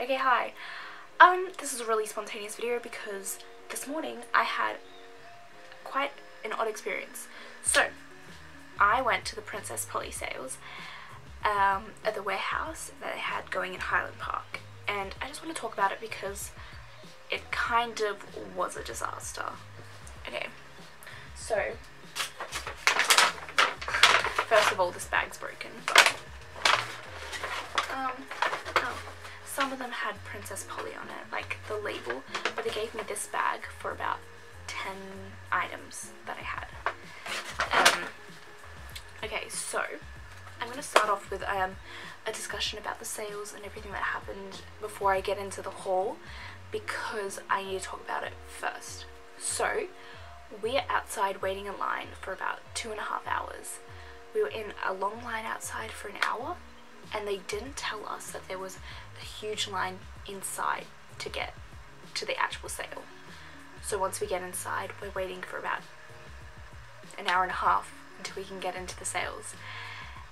Okay, hi. This is a really spontaneous video because this morning I had quite an odd experience. So, I went to the Princess Polly sales at the Warehouse that they had going in Highland Park, and I just want to talk about it because it kind of was a disaster. Okay, so first of all, this bag's broken, but some of them had Princess Polly on it, like the label, but they gave me this bag for about 10 items that I had. Okay, so I'm going to start off with a discussion about the sales and everything that happened before I get into the haul, because I need to talk about it first. So, we are outside waiting in line for about 2.5 hours. We were in a long line outside for an hour, and they didn't tell us that there was a huge line inside to get to the actual sale. So once we get inside, we're waiting for about an hour and a half until we can get into the sales.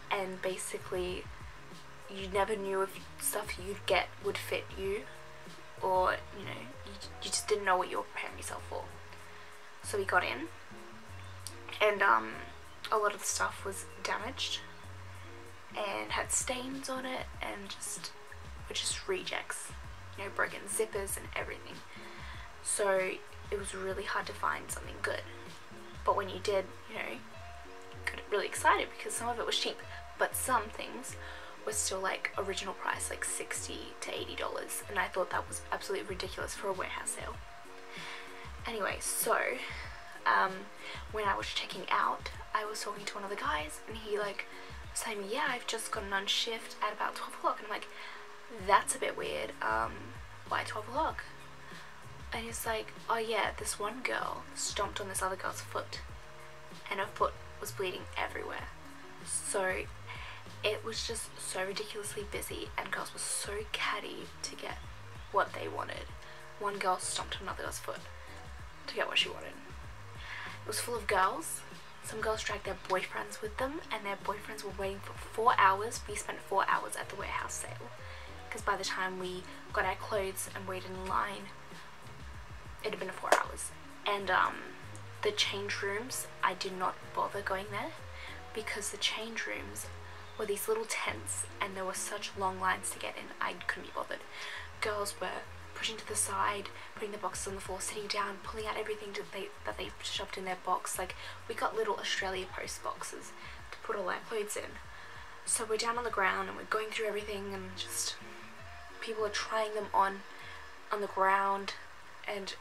And basically, you never knew if stuff you'd get would fit you, or, you know, you just didn't know what you were preparing yourself for. So we got in, and a lot of the stuff was damaged and had stains on it, and were just rejects, you know, broken zippers and everything. So it was really hard to find something good. But when you did, you know, got really excited because some of it was cheap, but some things were still like original price, like $60 to $80, and I thought that was absolutely ridiculous for a warehouse sale. Anyway, so when I was checking out, I was talking to one of the guys, and he like was saying, yeah, I've just gotten on shift at about 12 o'clock, and I'm like, that's a bit weird, why 12 o'clock? And he's like, oh yeah, this one girl stomped on this other girl's foot, and her foot was bleeding everywhere. So it was just so ridiculously busy, and girls were so catty to get what they wanted. One girl stomped on another girl's foot to get what she wanted. It was full of girls. Some girls dragged their boyfriends with them, and their boyfriends were waiting for 4 hours. We spent 4 hours at the warehouse sale, because by the time we got our clothes and waited in line, it had been 4 hours. And the change rooms, I did not bother going there, because the change rooms were these little tents, and there were such long lines to get in, I couldn't be bothered. Girls were pushing to the side, putting their boxes on the floor, sitting down, pulling out everything that they shoved in their box. Like, we got little Australia Post boxes to put all our clothes in. So we're down on the ground, and we're going through everything, and just people are trying them on the ground, and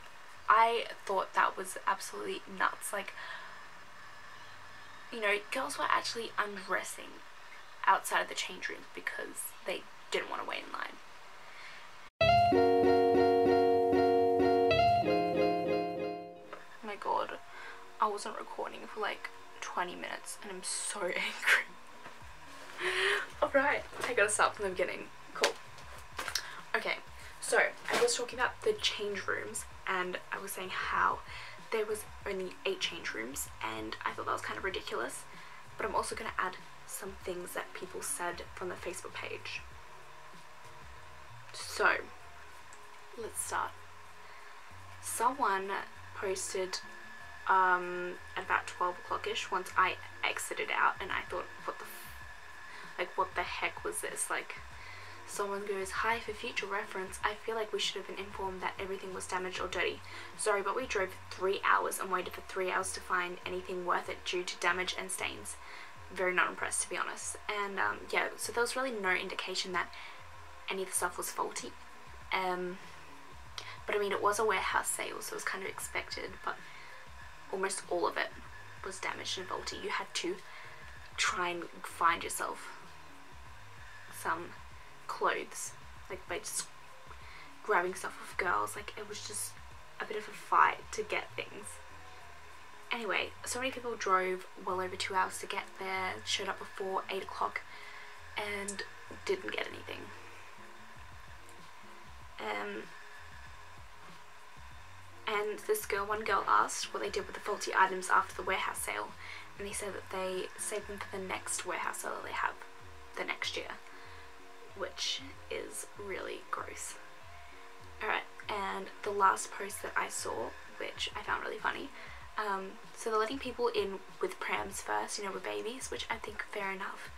I thought that was absolutely nuts. Like, you know, girls were actually undressing outside of the change room because they didn't want to wait in line. Oh my god, I wasn't recording for like 20 minutes and I'm so angry. Alright, I gotta start from the beginning. Cool. Okay, so I was talking about the change rooms, and I was saying how there was only 8 change rooms, and I thought that was kind of ridiculous. But I'm also going to add some things that people said from the Facebook page. So, let's start. Someone posted at about 12 o'clock-ish once I exited out, and I thought, what the heck was this? Like, someone goes, hi, for future reference, I feel like we should have been informed that everything was damaged or dirty. Sorry, but we drove 3 hours and waited for 3 hours to find anything worth it due to damage and stains. Very not impressed, to be honest. And yeah, so there was really no indication that any of the stuff was faulty. But I mean, it was a warehouse sale, so it was kind of expected, but almost all of it was damaged and faulty. You had to try and find yourself some clothes, like by just grabbing stuff off girls. Like, it was just a bit of a fight to get things. Anyway, so many people drove well over 2 hours to get there, showed up before 8 o'clock, and didn't get anything. And this girl, one girl asked what they did with the faulty items after the warehouse sale, and they said that they saved them for the next warehouse sale that they have the next year. which is really gross. Alright, and the last post that I saw, which I found really funny, so they're letting people in with prams first, you know, with babies, which I think fair enough,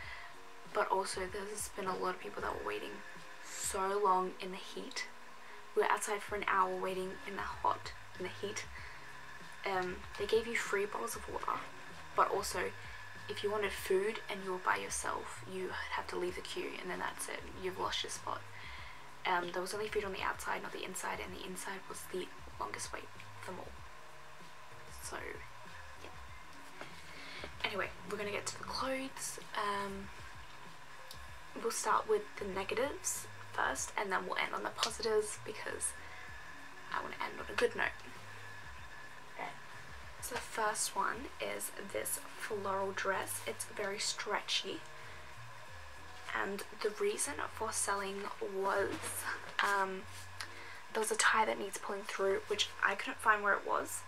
but also there's been a lot of people that were waiting so long in the heat. We were outside for an hour waiting in the heat. They gave you free bottles of water, but also if you wanted food and you were by yourself, you have to leave the queue, and then that's it, you've lost your spot. There was only food on the outside, not the inside, and the inside was the longest wait of them all. So, yeah. Anyway, we're gonna get to the clothes. We'll start with the negatives first, and then we'll end on the positives because I want to end on a good note. So the first one is this floral dress. It's very stretchy, and the reason for selling was there was a tie that needs pulling through, which I couldn't find where it was.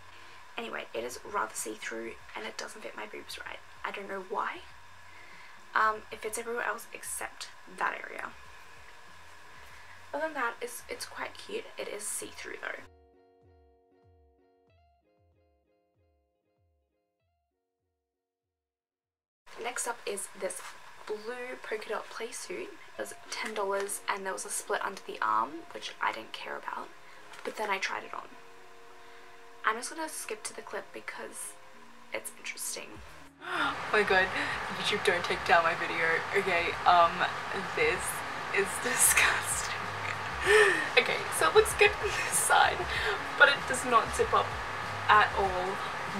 Anyway, it is rather see-through and it doesn't fit my boobs right. I don't know why. It fits everywhere else except that area. Other than that, it's quite cute. It is see-through though. Next up is this blue polka dot play suit. It was $10 and there was a split under the arm, which I didn't care about, but then I tried it on. I'm just gonna skip to the clip because it's interesting. Oh my god, YouTube, don't take down my video. Okay, this is disgusting. Okay, so it looks good from this side, but it does not zip up at all.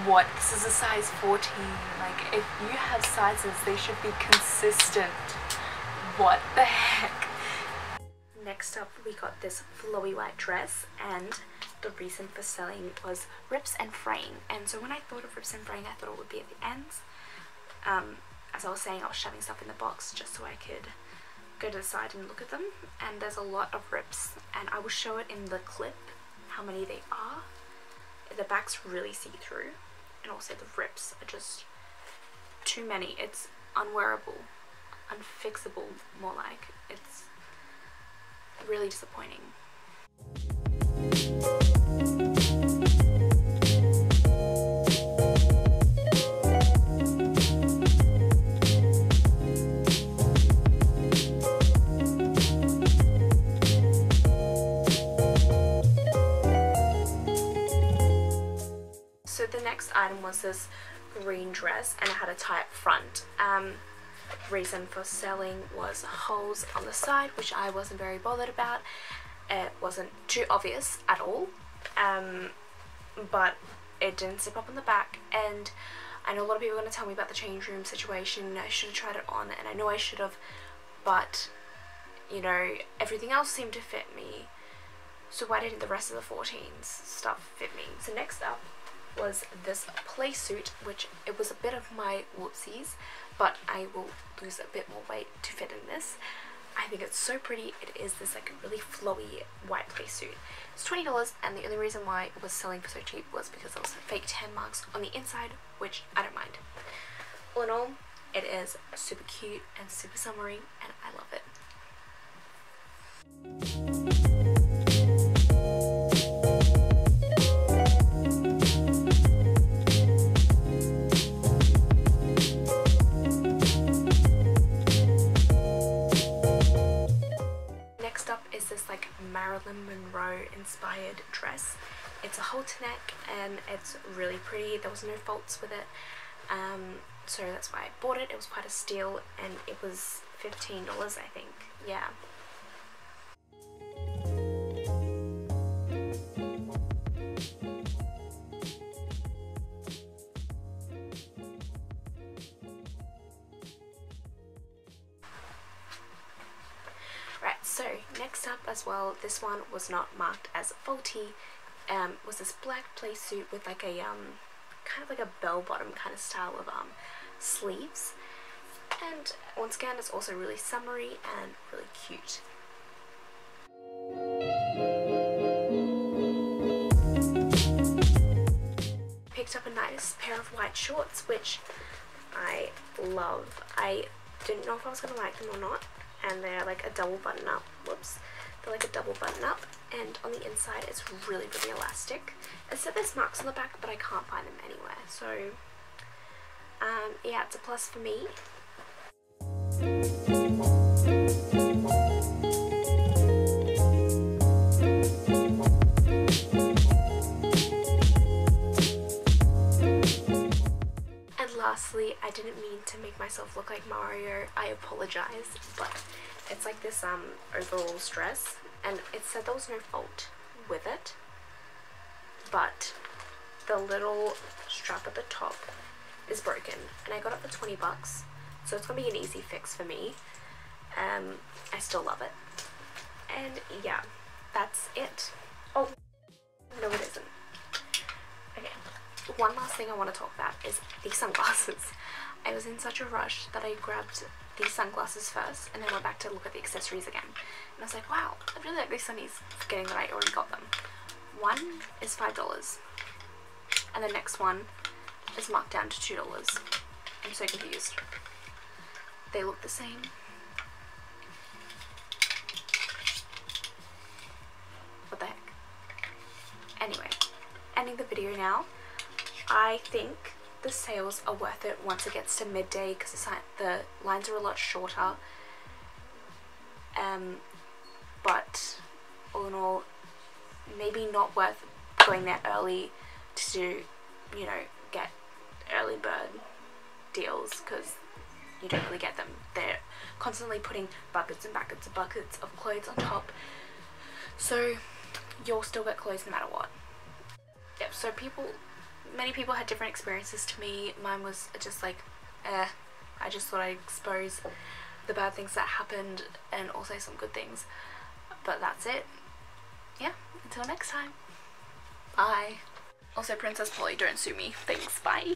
What? This is a size 14. Like, if you have sizes, they should be consistent. What the heck? Next up, we got this flowy white dress, and the reason for selling was rips and fraying. And so when I thought of rips and fraying, I thought it would be at the ends. As I was saying, I was shoving stuff in the box just so I could go to the side and look at them, and there's a lot of rips, and I will show it in the clip how many they are. The back's really see-through, and also the rips are just too many. It's unwearable, unfixable, more like. It's really disappointing. So the next item was this green dress, and it had a tie-up front. Reason for selling was holes on the side, which I wasn't very bothered about. It wasn't too obvious at all, but it didn't zip up on the back. And I know a lot of people are going to tell me about the change room situation. I should have tried it on, and I know I should have, but you know, everything else seemed to fit me, so why didn't the rest of the 14s stuff fit me? So next up was this play suit, which it was a bit of my whoopsies, but I will lose a bit more weight to fit in this. I think it's so pretty. It is this like really flowy white play suit. It's $20, and the only reason why it was selling for so cheap was because there was fake tan marks on the inside, which I don't mind. All in all, it is super cute and super summery, and I love it. Next up is this like Marilyn Monroe inspired dress. It's a halter neck and it's really pretty. There was no faults with it, so that's why I bought it. It was quite a steal, and it was $15, I think. Yeah. So next up as well, this one was not marked as faulty, was this black play suit with like a kind of like a bell bottom kind of style of sleeves, and once again it's also really summery and really cute. Picked up a nice pair of white shorts, which I love. I didn't know if I was going to like them or not. and they're like a double button up. Whoops. They're like a double button up, and on the inside it's really, really elastic. It said there's marks on the back, but I can't find them anywhere. So, yeah, it's a plus for me. And lastly, I didn't mean to make myself look like Mario. I apologize, but it's like this overall dress, and it said there was no fault with it, but the little strap at the top is broken, and I got it for 20 bucks, so it's gonna be an easy fix for me. I still love it, and yeah, that's it. Oh no, it isn't. Okay, one last thing I want to talk about is these sunglasses. I was in such a rush that I grabbed these sunglasses first and then went back to look at the accessories again, and I was like, wow, I really like these sunnies, forgetting that I already got them. One is $5 and the next one is marked down to $2. I'm so confused. They look the same. What the heck? Anyway, ending the video now. I think the sales are worth it once it gets to midday because the lines are a lot shorter. But all in all, maybe not worth going there early to, you know, get early bird deals, because you don't really get them. They're constantly putting buckets and buckets and buckets of clothes on top, so you'll still get clothes no matter what. Yep, so many people had different experiences to me. Mine was just like, I just thought I'd expose the bad things that happened and also some good things. But that's it. Yeah, until next time. Bye. Also, Princess Polly, don't sue me. Thanks, bye.